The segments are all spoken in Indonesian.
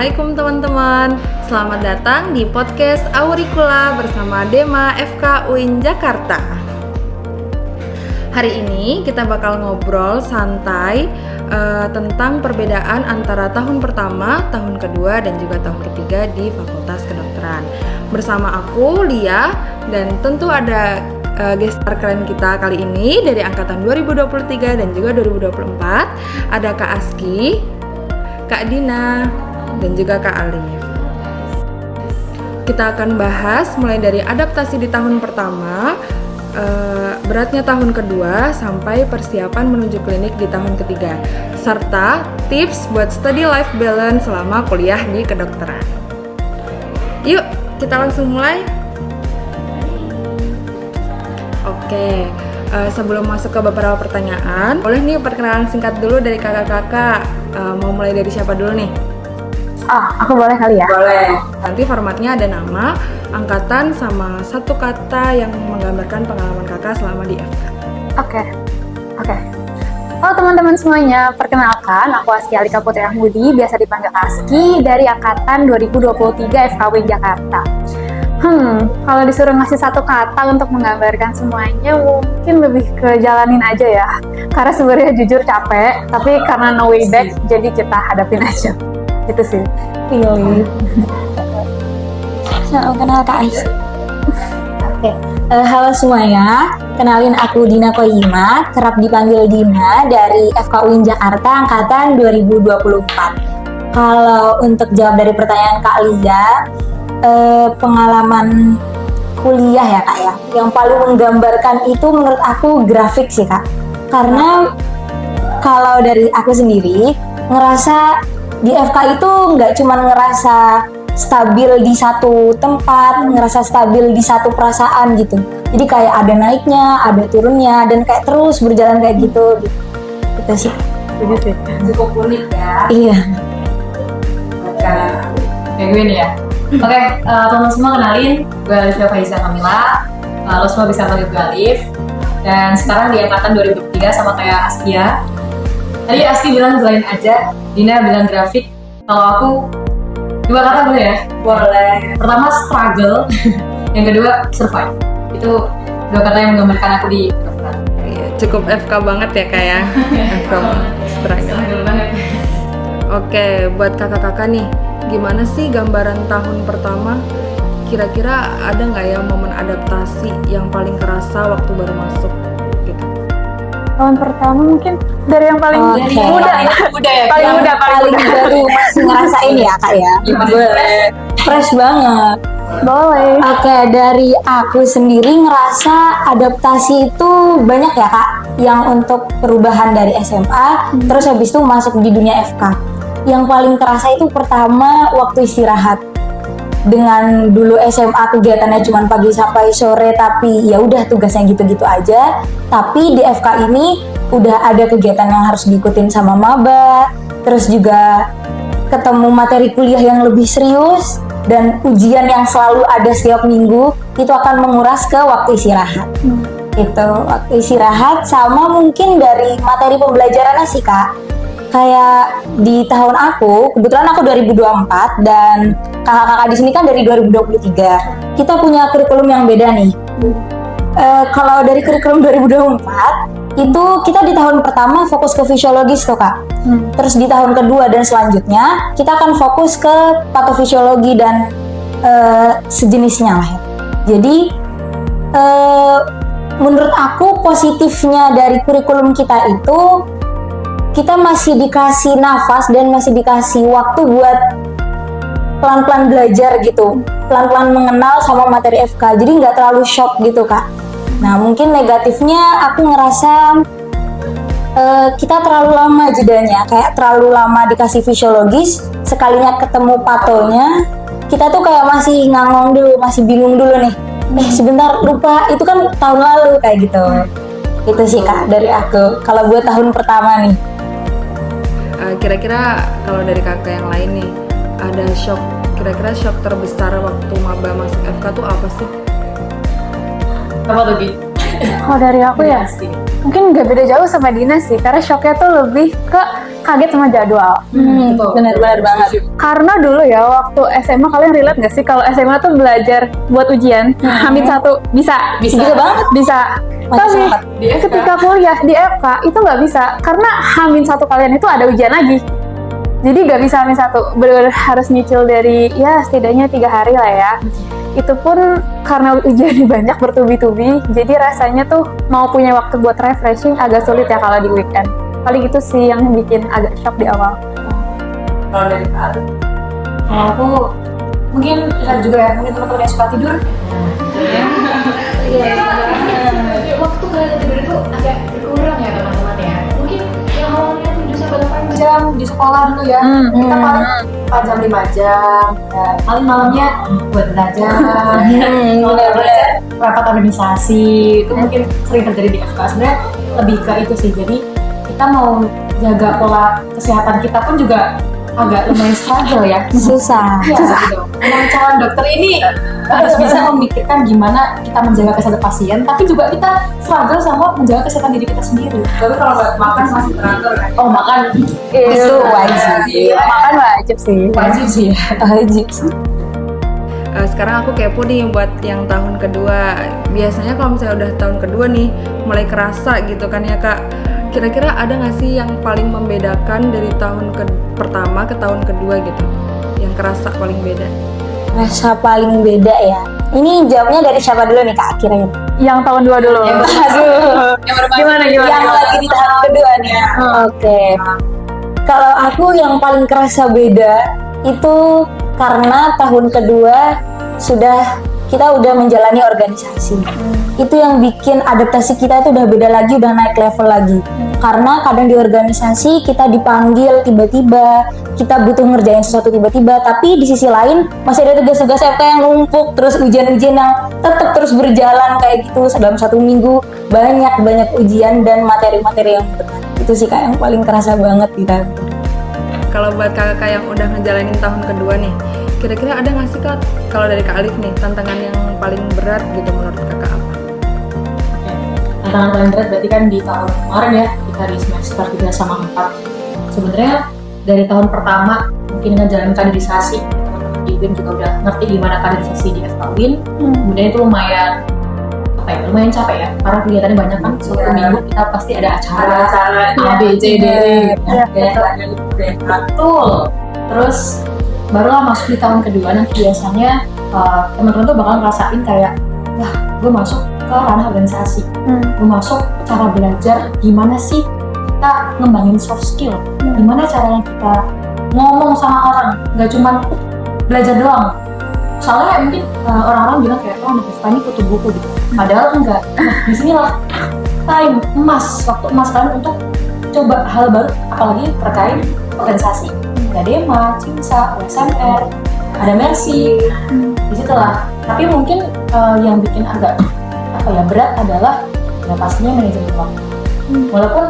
Assalamualaikum teman-teman. Selamat datang di podcast Auricula bersama Dema FK UIN Jakarta. Hari ini kita bakal ngobrol santai tentang perbedaan antara tahun pertama, tahun kedua, dan juga tahun ketiga di Fakultas Kedokteran. Bersama aku, Lia, dan tentu ada guest star keren kita kali ini dari angkatan 2023 dan juga 2024. Ada Kak Aski, Kak Dina, dan juga Kak Alif. Kita akan bahas mulai dari adaptasi di tahun pertama, beratnya tahun kedua, sampai persiapan menuju klinik di tahun ketiga, serta tips buat study life balance selama kuliah di kedokteran. Yuk, kita langsung mulai. Oke, sebelum masuk ke beberapa pertanyaan, boleh nih perkenalan singkat dulu dari kakak-kakak. Mau mulai dari siapa dulu nih? Aku boleh kali ya? Boleh. Nanti formatnya ada nama, angkatan, sama satu kata yang menggambarkan pengalaman kakak selama di FK. Oke. Halo teman-teman semuanya, perkenalkan aku Aski Alika Putri Ahmudi, biasa dipanggil Aski, dari angkatan 2023 FKW Jakarta. Kalau disuruh ngasih satu kata untuk menggambarkan semuanya, mungkin lebih ke jalanin aja ya. Karena sebenarnya jujur capek, tapi karena no way back, jadi kita hadapin aja. Itu sih. Pilih. Kenal Kak Ais. Oke. Halo semuanya, kenalin aku Dina Koyima, kerap dipanggil Dina, dari FK UIN Jakarta angkatan 2024. Kalau untuk jawab dari pertanyaan Kak Lia, pengalaman kuliah ya Kak ya, yang paling menggambarkan itu menurut aku grafik sih Kak. Karena kalau dari aku sendiri ngerasa di FK itu nggak cuma ngerasa stabil di satu tempat, ngerasa stabil di satu perasaan gitu. Jadi kayak ada naiknya, ada turunnya, dan kayak terus berjalan kayak gitu. Gitu sih. Cukup unik ya. Iya. Kayak gue nih ya. Oke, teman-teman semua kenalin, gue Alifia Faiza Kamila. Lo semua bisa panggil gue Alif. Dan sekarang di angkatan 2003 sama kayak Askia. Tadi Aski bilang jalanin aja, Dina bilang grafik. Kalau aku, dua kata boleh ya? Boleh. Pertama struggle, yang kedua survive. Itu dua kata yang menggambarkan aku di kedokteran. Iya, cukup FK banget ya Kak ya. FK struggle banget. Oke, buat kakak-kakak nih, gimana sih gambaran tahun pertama? Kira-kira ada nggak ya momen adaptasi yang paling kerasa waktu baru masuk gitu? Tahun pertama mungkin dari yang paling muda ya. Paling baru masih ngerasain ya Kak ya. Boleh. Fresh banget. Boleh. Oke, dari aku sendiri ngerasa adaptasi itu banyak ya Kak. Yang untuk perubahan dari SMA, terus habis itu masuk di dunia FK. Yang paling kerasa itu pertama waktu istirahat. Dengan dulu SMA kegiatannya cuma pagi sampai sore, tapi ya udah tugasnya gitu-gitu aja. Tapi di FK ini udah ada kegiatan yang harus diikutin sama maba, terus juga ketemu materi kuliah yang lebih serius, dan ujian yang selalu ada setiap minggu, itu akan menguras ke waktu istirahat. Itu waktu istirahat, sama mungkin dari materi pembelajarannya sih Kak. Kayak di tahun aku, kebetulan aku 2024 dan kakak-kakak di sini kan dari 2023. Kita punya kurikulum yang beda nih. Kalau dari kurikulum 2024, itu kita di tahun pertama fokus ke fisiologis tuh Kak. Terus di tahun kedua dan selanjutnya, kita akan fokus ke patofisiologi dan sejenisnya lah ya. Jadi, menurut aku positifnya dari kurikulum kita itu, kita masih dikasih nafas dan masih dikasih waktu buat pelan-pelan belajar gitu, pelan-pelan mengenal sama materi FK, jadi nggak terlalu shock gitu Kak. Nah mungkin negatifnya aku ngerasa kita terlalu lama jedanya, kayak terlalu lama dikasih fisiologis, sekalinya ketemu patonya, kita tuh kayak masih ngangong dulu, masih bingung dulu nih, sebentar lupa, itu kan tahun lalu kayak gitu. Itu sih Kak dari aku, kalau buat tahun pertama nih. Kira-kira kalau dari kakak yang lain nih, ada shock, kira-kira shock terbesar waktu maba masuk FK tuh apa sih? Apa tuh Gi? Kalau dari aku ya, mungkin nggak beda jauh sama Dina sih, karena shocknya tuh lebih ke kaget sama jadwal. Benar-benar banget. Karena dulu ya, waktu SMA kalian relate nggak sih kalau SMA tuh belajar buat ujian, Hamid 1 bisa banget, bisa. Masih Tapi sempat. ketika kuliah di FK itu nggak bisa, karena Hamid 1 kalian itu ada ujian lagi. Jadi nggak bisa Hamid 1, benar-benar harus nyicil dari ya setidaknya 3 hari lah ya. Itu pun karena ujiannya banyak bertubi-tubi, jadi rasanya tuh mau punya waktu buat refreshing agak sulit ya kalau di weekend. Paling itu sih yang bikin agak shock di awal. Kalau dari Kak Alif? Kalau aku mungkin lihat juga ya, mungkin teman-teman yang suka tidur. Waktu kalian tidur itu agak berkurang ya teman-teman ya. Mungkin yang awalnya 7-8 jam di sekolah dulu ya, kita paling 4 jam 5 jam, ya, paling malamnya buat belajar. Kalau belajar rapat organisasi itu mungkin sering terjadi di FK. Sebenarnya lebih ke itu sih. Jadi kita mau jaga pola kesehatan kita pun juga agak lumayan struggle ya. Susah. Ya, gitu. Memang calon dokter ini harus bisa memikirkan gimana kita menjaga kesehatan pasien, tapi juga kita struggle sama menjaga kesehatan diri kita sendiri. Tapi kalau makan masih teratur kan? Oh, makan Itu wajib. Makan wajib sih. wajib sih ya. Wajib. Sekarang aku kepo nih buat yang tahun kedua. Biasanya kalau misalnya udah tahun kedua nih mulai kerasa gitu kan ya Kak. Kira-kira ada nggak sih yang paling membedakan dari tahun pertama ke tahun kedua gitu? Yang kerasa paling beda? Rasa paling beda ya. Ini jawabnya dari siapa dulu nih Kak kira-kira? Yang tahun 2 dulu. Gimana? Yang lagi di tahap kedua nih. Oke. Kalau aku yang paling kerasa beda itu karena tahun kedua kita udah menjalani organisasi. Itu yang bikin adaptasi kita itu udah beda lagi, udah naik level lagi. Karena kadang di organisasi kita dipanggil tiba-tiba, kita butuh ngerjain sesuatu tiba-tiba, tapi di sisi lain masih ada tugas-tugas FK yang numpuk, terus ujian-ujian yang tetap terus berjalan kayak gitu. Dalam 1 minggu banyak ujian dan materi-materi yang berat. Itu sih Kak yang paling kerasa banget kita. Kalau buat kakak yang udah ngejalanin tahun kedua nih, kira-kira ada nggak sih Kak, kalau dari Kak Alif nih, tantangan yang paling berat gitu menurut kakak apa? Tantangan paling berat berarti kan di tahun kemarin ya, kita di semester 3 sama 4. Sebenarnya dari tahun pertama mungkin ngejalanin kaderisasi, teman-teman di BIM juga udah ngerti gimana kaderisasi di FK UIN. Kemudian itu lumayan capek ya, karena kegiatannya banyak kan. Suatu minggu kita pasti ada acara A, B, C, D, betul. Terus barulah masuk di tahun kedua, nanti biasanya teman-teman tuh bakal ngerasain kayak, wah gue masuk ke ranah organisasi, gue masuk cara belajar gimana sih kita ngembangin soft skill, gimana caranya kita ngomong sama orang, nggak cuma belajar doang. Soalnya mungkin orang-orang bilang kayak, oh anak FK ini kutu buku gitu, padahal enggak. Nah disinilah waktu emas kalian untuk coba hal baru, apalagi terkait organisasi. Ada DEMA, CIMSA, USMR, ada Mercy, disitulah. Tapi mungkin yang bikin agak berat adalah ya pastinya manajemen waktu. Walaupun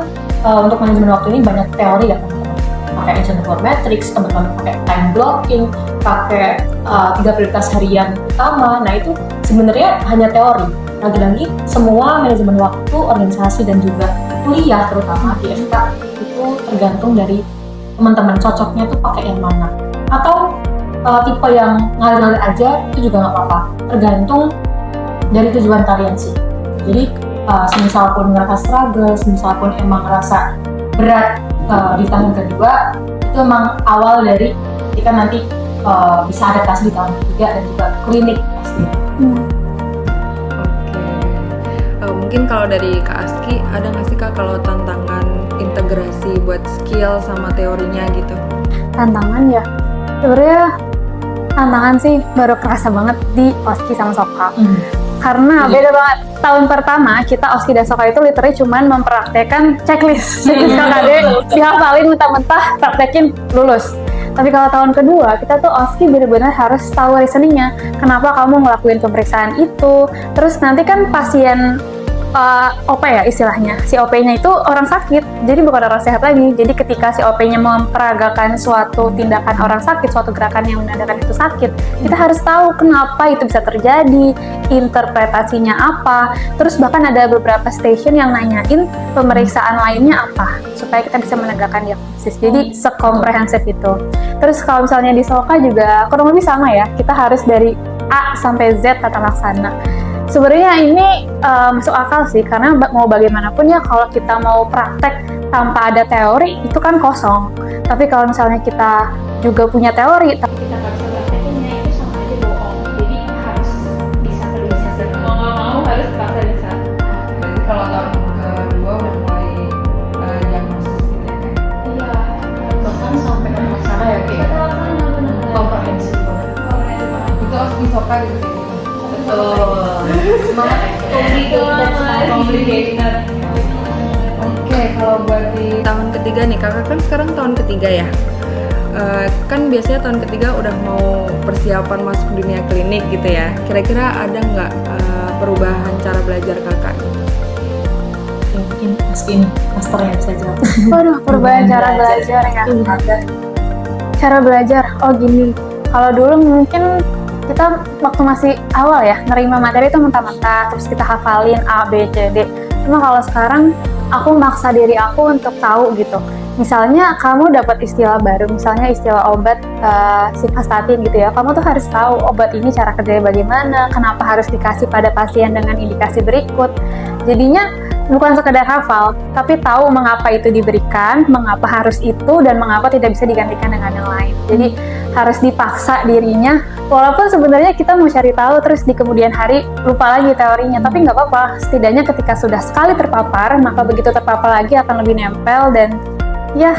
untuk manajemen waktu ini banyak teori ya teman-teman. Pakai Eisenhower Matrix, teman-teman pakai time blocking, pakai 3 prioritas harian utama. Nah itu sebenarnya hanya teori. Lagi-lagi semua manajemen waktu, organisasi dan juga kuliah terutama di FK itu tergantung dari teman-teman cocoknya tuh pakai yang mana, atau tipe yang ngalir-ngalir aja itu juga nggak apa-apa, tergantung dari tujuan kalian sih. Jadi semisal pun ngerasa struggle, semisal pun emang ngerasa berat di tahun kedua, itu emang awal dari ketika nanti bisa adaptasi di tahun ketiga dan juga klinik pasti. Mungkin kalau dari Kak Aski, ada nggak sih Kak kalau tantangan integrasi buat skill sama teorinya gitu? Tantangan ya, sebenarnya tantangan sih baru kerasa banget di OSKI sama Soka. Karena beda banget. Tahun pertama kita OSKI dan Soka itu literally cuman mempraktekkan checklist. Jadi KKD dihafalin mentah-mentah, praktekin lulus. Tapi kalau tahun kedua, kita tuh OSKI benar-benar harus tahu reasoningnya. Kenapa kamu ngelakuin pemeriksaan itu? Terus nanti kan pasien OP ya istilahnya. Si OP-nya itu orang sakit, jadi bukan orang sehat lagi. Jadi ketika si OP-nya memperagakan suatu tindakan orang sakit, suatu gerakan yang menandakan itu sakit, kita harus tahu kenapa itu bisa terjadi, interpretasinya apa. Terus bahkan ada beberapa stasiun yang nanyain pemeriksaan lainnya apa, supaya kita bisa menegakkan diagnosis. Jadi sekomprehensif itu. Terus kalau misalnya di Soka juga kurang lebih sama ya, kita harus dari A sampai Z tata laksana. Sebenarnya ini masuk akal sih, karena mau bagaimanapun ya kalau kita mau praktek tanpa ada teori itu kan kosong. Tapi kalau misalnya kita juga punya teori tapi kita nggak bisa praktekinnya, itu sama aja bohong. Jadi harus bisa mau nggak mau harus praktek bisa. Berarti kalau tahun kedua udah mulai diagnosis gitu ya kayak. Iya. Bahkan sampai ke sana ya kayak komprehensif banget. Itu harus disoka gitu. Betul. Semangat ya. Complicated. Oke, kalau buat di tahun ketiga nih, kakak kan sekarang tahun ketiga ya. Kan biasanya tahun ketiga udah mau persiapan masuk dunia klinik gitu ya. Kira-kira ada nggak perubahan cara belajar kakak? Mungkin meski master yang bisa jawab. Waduh, perubahan cara belajar ya. Cara belajar, oh gini. Kalau dulu mungkin kita waktu masih awal ya, nerima materi itu mentah-mentah, terus kita hafalin A, B, C, D. Cuma kalau sekarang, aku maksa diri aku untuk tahu gitu. Misalnya kamu dapat istilah baru, misalnya istilah obat simvastatin gitu ya, kamu tuh harus tahu obat ini cara kerjanya bagaimana, kenapa harus dikasih pada pasien dengan indikasi berikut. Jadinya bukan sekedar hafal, tapi tahu mengapa itu diberikan, mengapa harus itu, dan mengapa tidak bisa digantikan dengan yang lain. Jadi harus dipaksa dirinya, walaupun sebenarnya kita mau cari tahu terus di kemudian hari lupa lagi teorinya, tapi nggak apa-apa. Setidaknya ketika sudah sekali terpapar, maka begitu terpapar lagi akan lebih nempel, dan ya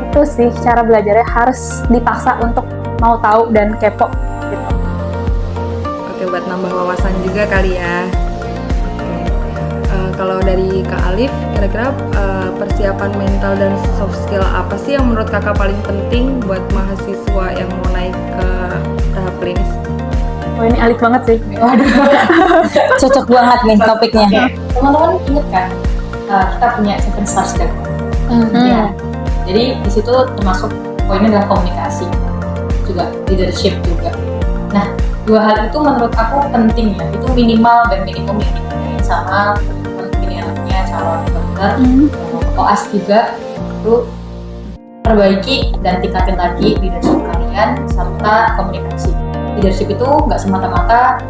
itu sih cara belajarnya, harus dipaksa untuk mau tahu dan kepo gitu. Oke, buat nambah wawasan juga kali ya. Kalau dari Kak Alif, kira-kira persiapan mental dan soft skill apa sih yang menurut kakak paling penting buat mahasiswa yang mau naik ke tahap klinis? Oh ini Alif banget sih. Waduh. Cocok banget nih topiknya. Oke, teman-teman ingat kan kita punya 7 stars kan? Ya. Jadi di situ termasuk poinnya adalah komunikasi, juga leadership juga. Nah, 2 hal itu menurut aku penting ya. Itu minimal dan minimum yang dipunyai sama anaknya calon dokter, mau koas juga itu perbaiki dan tingkatin lagi leadership kalian serta komunikasi. Leadership itu nggak semata-mata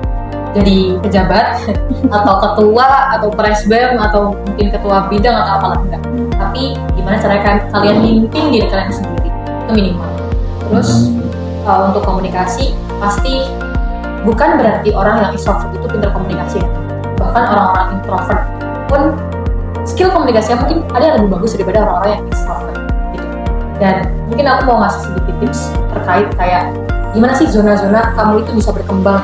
jadi pejabat atau ketua atau presbem atau mungkin ketua bidang atau apalah, enggak. Tapi gimana cara kalian mimpin diri kalian sendiri, itu minimal. Terus untuk komunikasi pasti bukan berarti orang yang extrovert itu pintar komunikasi, bahkan orang-orang introvert pun skill komunikasinya mungkin ada yang lebih bagus daripada orang-orang yang extrovert gitu. Dan mungkin aku mau ngasih sedikit tips terkait kayak gimana sih zona-zona kamu itu bisa berkembang.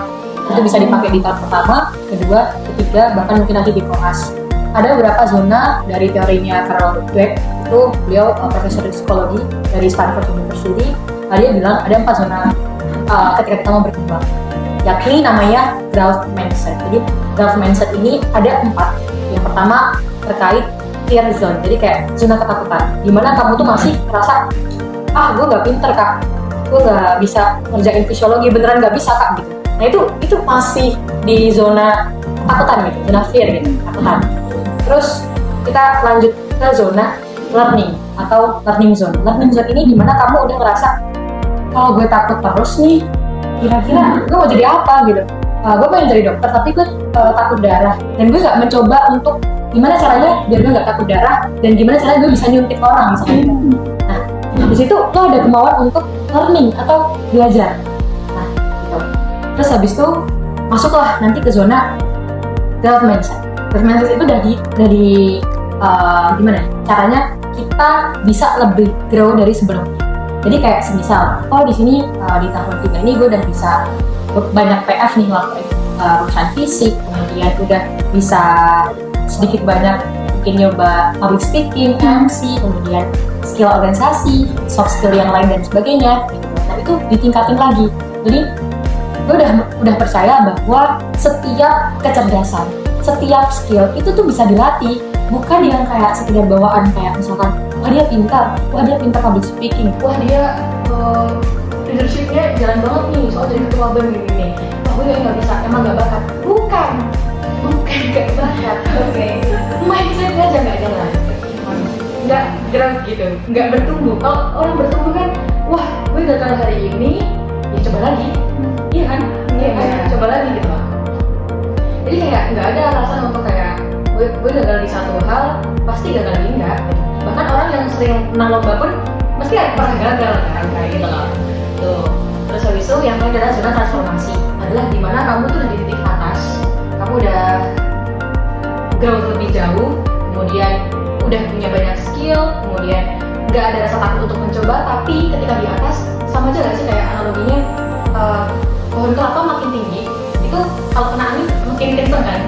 Itu bisa dipakai di tahun pertama, kedua, ketiga, bahkan mungkin nanti di koas. Ada beberapa zona dari teorinya Carol Dweck, itu beliau profesor psikologi dari Stanford University. Dia bilang ada 4 zona ketika kita mau berkembang, yakni namanya growth mindset. Jadi growth mindset ini ada 4. Yang pertama terkait fear zone, jadi kayak zona ketakutan, dimana kamu tuh masih merasa gue nggak pinter kak, gue nggak bisa ngerjain fisiologi, beneran nggak bisa kak gitu. Nah itu masih di zona ketakutan gitu, zona fear gitu, ketakutan. Terus kita lanjut ke zona learning atau learning zone. Learning zone ini dimana kamu udah ngerasa kalau gue takut terus nih, kira-kira gue mau jadi apa gitu. Gue pengen jadi dokter tapi gue takut darah, dan gue nggak mencoba untuk gimana caranya biar gue nggak takut darah dan gimana caranya gue bisa nyuntik orang misalnya. Nah di situ lo ada kemauan untuk learning atau belajar. Nah gitu. Terus habis itu masuklah nanti ke zona growth mindset. Growth mindset itu udah di gimana caranya kita bisa lebih grow dari sebelumnya. Jadi kayak semisal, di sini di tahun 3 ini gue udah bisa banyak PF nih ngelakuin urusan fisik, kemudian udah bisa sedikit banyak mungkin nyoba public speaking, MC, kemudian skill organisasi, soft skill yang lain dan sebagainya gitu. Nah itu ditingkatin lagi. Jadi gue udah percaya bahwa setiap kecerdasan, setiap skill itu tuh bisa dilatih, bukan yang kayak sekedar bawaan, kayak misalkan wah dia pintar public speaking, wah dia leadershipnya jalan banget nih, soal jadi ketua BEM gini, wah gue nggak bisa, emang nggak bakat. Bukan nggak bakat, oke. Mindsetnya aja nggak jalan, nggak growth gitu, nggak bertumbuh. Kalau orang bertumbuh kan, wah gue gagal hari ini, ya coba lagi, iya kan, coba lagi gitu loh. Jadi kayak nggak ada alasan untuk kayak gue gagal di satu hal pasti gagal lagi, enggak. Bahkan orang yang sering menang lomba pun pasti pernah gagal kan, kayak gitu loh. Tuh. Terus habis itu yang kedua adalah zona transformasi, adalah dimana kamu tuh udah di titik atas, kamu udah growth lebih jauh, kemudian udah punya banyak skill, kemudian nggak ada rasa takut untuk mencoba, tapi ketika di atas sama aja gak sih kayak analoginya pohon kelapa makin tinggi itu kalau kena angin makin kenceng kan,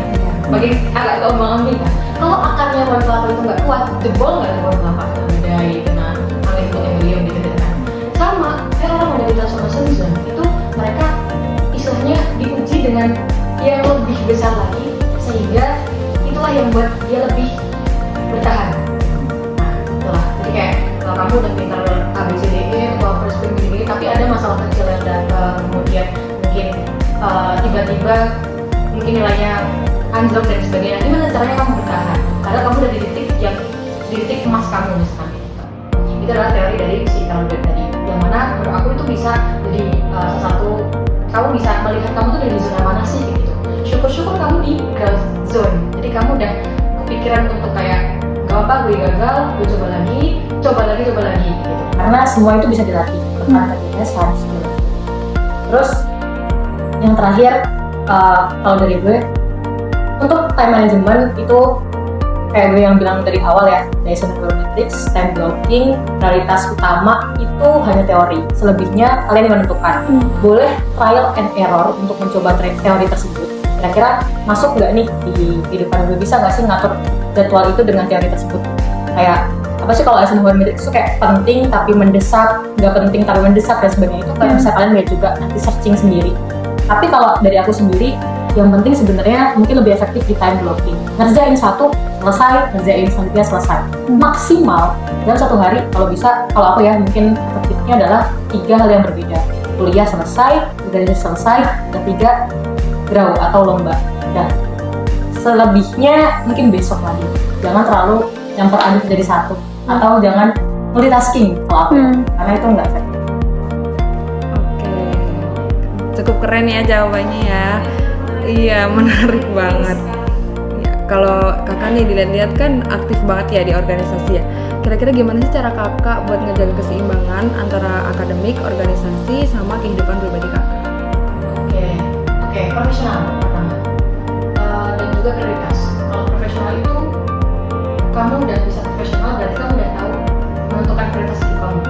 makin agak gelombang ambing kan. Kalau akarnya pohon kelapa itu nggak kuat, jebol nggak tuh pohon kelapa, badai kena angin puting beliung gitu kan. Sama kayak orang yang dari transformation zone itu mereka istilahnya diuji dengan yang lebih besar lagi, sehingga itulah yang buat dia lebih bertahan. Nah itulah, jadi kayak kalau kamu udah pintar ABCDE atau first gini, tapi ada masalah kecil yang datang, kemudian mungkin tiba-tiba mungkin nilainya anjlok dan sebagainya, gimana caranya kamu bertahan? Karena kamu udah di titik emas kamu misalkan gitu. Itu adalah teori dari si Carol Dweck tadi, yang mana menurut aku itu bisa jadi sesuatu, kamu bisa melihat kamu tuh dari zona mana sih gitu. Syukur-syukur kamu di growth zone, jadi kamu udah kepikiran untuk kayak gak apa gue gagal, gue coba lagi gitu. Karena semua itu bisa dilatih, pertama tadinya soft skill. Terus yang terakhir kalau dari gue, untuk time management itu kayak gue yang bilang dari awal ya, Dyson Neurometrics, time blocking, prioritas utama itu hanya teori, selebihnya kalian yang menentukan. Boleh trial and error untuk mencoba teori tersebut. Kira-kira masuk nggak nih di kehidupan gue, bisa nggak sih ngatur jadwal itu dengan teori tersebut? Kayak apa sih kalau Dyson Neurometrics itu kayak penting tapi mendesak, nggak penting tapi mendesak dan sebagainya, itu kalian bisa kalian lihat juga nanti searching sendiri. Tapi kalau dari aku sendiri, yang penting sebenarnya mungkin lebih efektif di time blocking. Ngerjain satu selesai, ngerjain selanjutnya selesai. Maksimal dalam satu hari kalau bisa, kalau aku ya mungkin efektifnya adalah 3 hal yang berbeda. Kuliah selesai, organisasi selesai, ketiga grow atau lomba. Dan selebihnya mungkin besok lagi. Jangan terlalu campur aduk jadi satu, atau jangan multitasking kalau aku, karena itu nggak efektif. Oke, cukup keren ya jawabannya ya. Iya, menarik banget. Ya, kalau kakak nih dilihat-lihat kan aktif banget ya di organisasi ya. Kira-kira gimana sih cara kakak buat ngejaga keseimbangan antara akademik, organisasi, sama kehidupan pribadi kakak? Oke, profesional pertama. Dan juga prioritas. Kalau profesional itu kamu udah bisa profesional, berarti kamu udah tahu menentukan prioritas hidup kamu.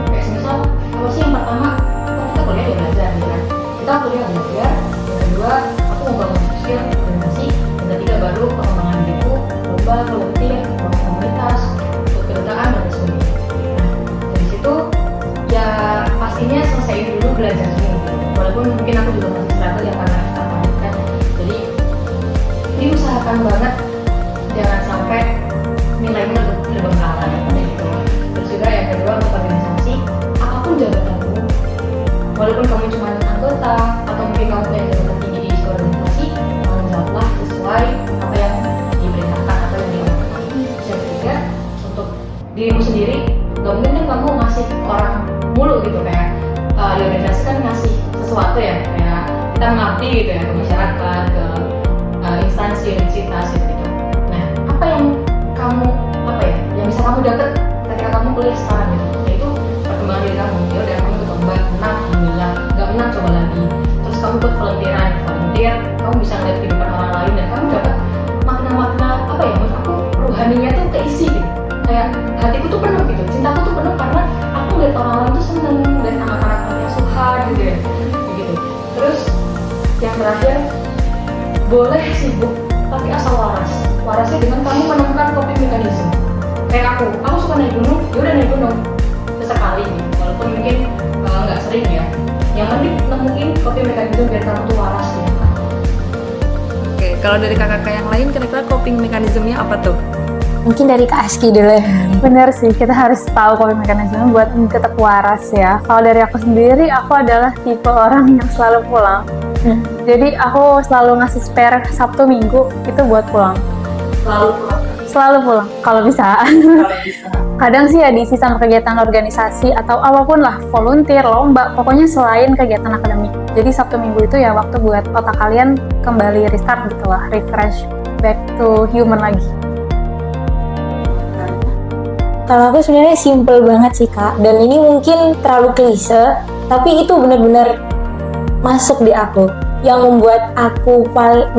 Kayak misal, apa sih yang pertama? Kita kuliah ya belajar gitu kan. Kita kuliah belajar. Yang kedua, aku mau bangun skill organisasi. Yang ketiga baru pengembangan diriku, lomba, volunteer, bangun komunitas, ikut kedutaan dan sebagainya. Nah, dari situ ya pastinya selesaiin dulu belajarnya. Walaupun mungkin aku juga masih struggle ya karena FK kan. Jadi diusahakan banget jangan sampai nilainya terbengkalai gitu. Terus juga yang kedua untuk organisasi, apapun jabatanmu, walaupun kamu cuma anggota atau mungkin kamu punya jabatan tinggi di sebuah organisasi, tanggung jawablah sesuai apa yang diperintahkan atau yang dilakukan. Yang ketiga, untuk dirimu sendiri, gak mungkin kan kamu ngasih ke orang mulu gitu, kayak di organisasi kan ngasih sesuatu ya, kayak kita mengabdi gitu ya ke masyarakat, ke instansi, universitas gitu. Nah, apa yang bisa kamu dapat ketika kamu kuliah sekarang gitu, yaitu perkembangan diri kamu. Ya udah, kamu ikut lomba, menang, alhamdulillah. Nggak menang, coba lagi. Terus kamu ikut volunteer, kamu bisa ngeliat kehidupan orang lain dan kamu dapat makna-makna apa ya, menurut aku rohaninya tuh keisi gitu. Kayak hatiku tuh penuh gitu, cintaku tuh penuh karena aku ngeliat orang lain tuh seneng, ngeliat anak-anak asuhan gitu ya, begitu. Terus yang terakhir, boleh sibuk tapi asal waras. Warasnya dengan kamu menemukan coping mechanism. Kayak aku suka naik gunung, yaudah naik gunung sesekali gitu, walaupun mungkin nggak sering ya. Yang penting nemuin coping mechanism biar kamu tuh waras gitu. Oke, kalau dari kakak-kakak yang lain kira-kira coping mekanismenya apa tuh? Mungkin dari Kak Aski dulu ya. Bener sih, kita harus tahu coping mekanisme buat tetap waras ya. Kalau dari aku sendiri, aku adalah tipe orang yang selalu pulang. Jadi aku selalu ngasih spare Sabtu Minggu itu buat pulang. Selalu pulang, kalau bisa. Kadang sih ya diisi sama kegiatan organisasi atau apapun lah, volunteer, lomba, pokoknya selain kegiatan akademik. Jadi Sabtu Minggu itu ya waktu buat otak kalian kembali restart gitu lah, refresh, back to human lagi. Kalau aku sebenarnya simple banget sih Kak, dan ini mungkin terlalu klise, tapi itu benar-benar masuk di aku, yang membuat aku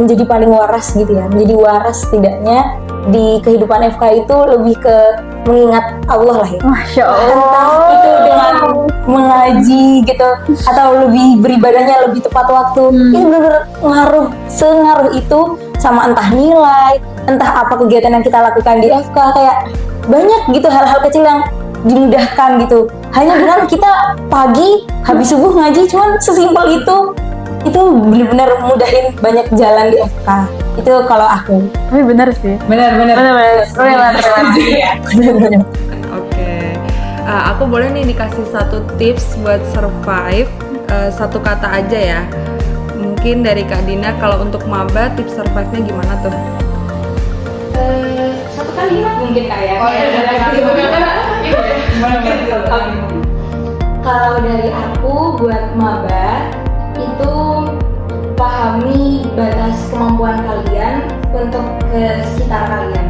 menjadi paling waras gitu ya, menjadi waras setidaknya di kehidupan FK itu lebih ke mengingat Allah lah ya. Masya Allah. Entah itu dengan mengaji gitu, atau lebih beribadahnya lebih tepat waktu, itu benar-benar sengaruh itu sama entah nilai, entah apa kegiatan yang kita lakukan di FK, kayak banyak gitu hal-hal kecil yang dimudahkan gitu. Hanya bilang kita pagi habis subuh ngaji, cuman sesimpel itu benar-benar mudahin banyak jalan di FK. Itu kalau aku. Tapi bener sih. Benar. Oke, aku boleh nih dikasih satu tips buat survive, satu kata aja ya. Mungkin dari Kak Dina, kalau untuk maba tips survive-nya gimana tuh? Satu kalimat mungkin Kak ya. Kalau dari aku buat maba itu pahami batas kemampuan kalian untuk ke sekitar kalian.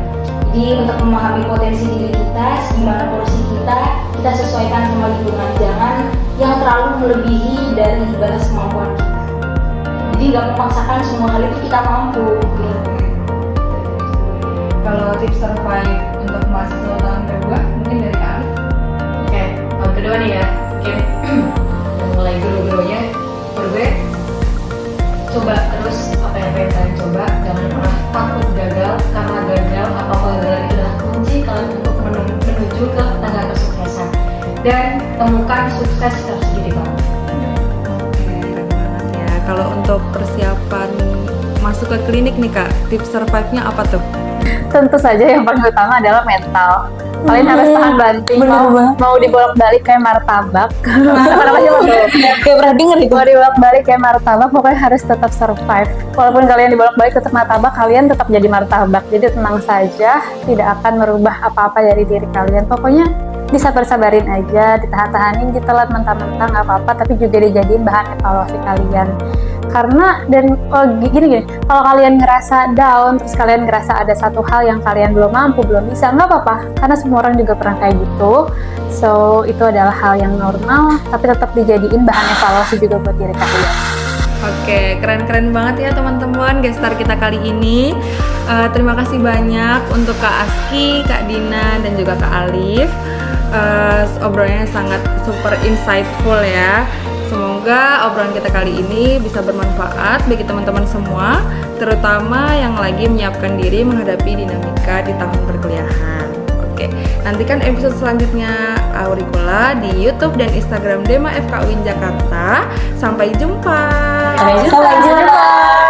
Jadi untuk memahami potensi diri kita, gimana porsi kita sesuaikan sama lingkungan, jangan yang terlalu melebihi dari batas kemampuan kita. Jadi nggak memaksakan semua hal itu kita mampu. Gitu. Kalau tips survive untuk mahasiswa tahun kedua mungkin dari Kak Alif. Oke, tahun kedua nih ya. Mungkin mulai dulu-dulunya gue coba terus apa yang pengen kalian coba, jangan pernah takut gagal, karena gagal atau kegagalan itu adalah kunci kalian untuk menuju ke tangga kesuksesan, dan temukan sukses dalam diri kamu. Oke, keren banget ya. Kalau untuk persiapan masuk ke klinik nih Kak, tips survive-nya apa tuh? Tentu saja yang paling utama adalah mental. Kalian harus tahan banting, Bener banget. mau dibolak-balik kayak martabak. Kayak pernah denger itu. Mau dibolak-balik kayak martabak, pokoknya harus tetap survive. Walaupun kalian dibolak-balik tetap martabak, kalian tetap jadi martabak. Jadi tenang saja, tidak akan merubah apa-apa dari diri kalian. Pokoknya disabar-sabarin aja, ditahan-tahanin, ditelan mentah-mentah nggak apa-apa, tapi juga dijadiin bahan evaluasi kalian. Karena gini, kalau kalian ngerasa down, terus kalian ngerasa ada satu hal yang kalian belum mampu, belum bisa, nggak apa-apa, karena semua orang juga pernah kayak gitu. So itu adalah hal yang normal, tapi tetap dijadiin bahan evaluasi juga buat diri kalian. Oke, keren-keren banget ya teman-teman gestar kita kali ini. Terima kasih banyak untuk Kak Aski, Kak Dina, dan juga Kak Alif. Obrolannya sangat super insightful ya. Semoga obrolan kita kali ini bisa bermanfaat bagi teman-teman semua, terutama yang lagi menyiapkan diri menghadapi dinamika di tahun perkuliahan. Oke, nantikan episode selanjutnya Auricula di YouTube dan Instagram Dema FK UIN Jakarta. Sampai jumpa. Sampai jumpa.